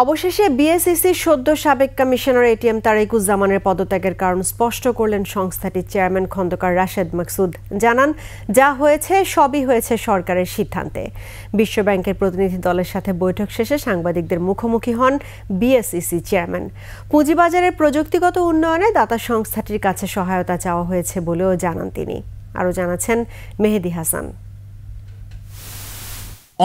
অবশেষে বিএসইসির সদ্য সাবেক কমিশনার এটিএম তারেকুজ্জামানের পদত্যাগের কারণ স্পষ্ট করলেন সংস্থাটির চেয়ারম্যান খন্দকার রাশেদ মাকসুদ। জানান, যা হয়েছে সবই হয়েছে সরকারের সিদ্ধান্তে। বিশ্বব্যাংকের প্রতিনিধি দলের সাথে বৈঠক শেষে সাংবাদিকদের মুখোমুখি হন বিএসইসি চেয়ারম্যান। পুঁজিবাজারের প্রযুক্তিগত উন্নয়নে দাতা সংস্থাটির কাছে সহায়তা চাওয়া হয়েছে বলেও জানান তিনি। আরও জানাচ্ছেন মেহেদি হাসান।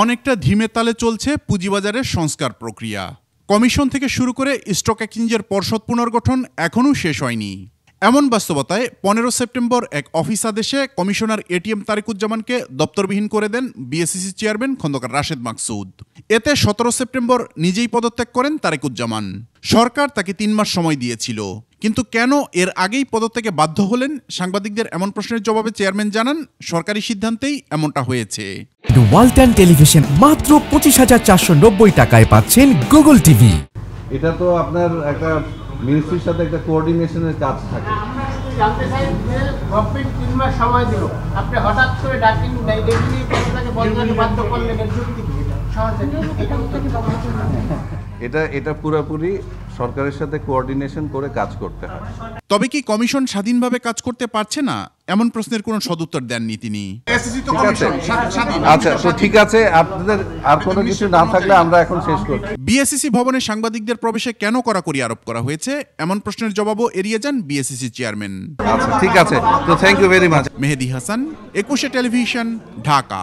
অনেকটা ধীমে তালে চলছে পুঁজিবাজারের সংস্কার প্রক্রিয়া। কমিশন থেকে শুরু করে স্টক এক্সচেঞ্জের পর্ষদ পুনর্গঠন এখনও শেষ হয়নি। এমন বাস্তবতায় 15 সেপ্টেম্বর এক অফিস আদেশে কমিশনার এটিএম তারেকুজ্জামানকে দপ্তরবিহীন করে দেন বিএসইসি চেয়ারম্যান খন্দকার রাশেদ মাকসুদ। এতে 17 সেপ্টেম্বর নিজেই পদত্যাগ করেন তারেকুজ্জামান। সরকার তাকে 3 মাস সময় দিয়েছিল, কিন্তু কেন এর আগেই পদত্যাগে বাধ্য হলেন? সাংবাদিকদের এমন প্রশ্নের জবাবে চেয়ারম্যান জানান, সরকারি সিদ্ধান্তেই এমনটা হয়েছে। ওয়ালটন টেলিভিশন মাত্র 25,490 টাকায় পাচ্ছেন গুগল টিভি। এটা তো আপনার একটা মিনিস্ট্রির সাথে একটা কোঅর্ডিনেশনের কাজ থাকে। জানতে চাই যে গভর্নমেন্ট 3 মাস সময় দিল, আপনি হঠাৎ করে ডাকেন নাই, ডেপুটি প্রেসিডেন্টকে বদলাতে বাধ্য করলেন, এর যুক্তি কি? এটা পুরোপুরি সরকারের সাথে কোঅর্ডিনেশন করে কাজ করতে হয়। তবে কি কমিশন স্বাধীনভাবে কাজ করতে পারছে না? এমন প্রশ্নের কোনো সদুত্তর দেননি তিনি। আচ্ছা, তো ঠিক আছে, আপনাদের আর কোনো কিছু না থাকলে আমরা এখন শেষ করি। বিএসইসি ভবনে সাংবাদিকদের প্রবেশে কেন কড়াকড়ি আরোপ করা হয়েছে, এমন প্রশ্নের জবাবও এড়িয়ে যান বিএসইসি চেয়ারম্যান। আচ্ছা, ঠিক আছে, তো thank you very much. Mehedi Hasan, 21 television, Dhaka.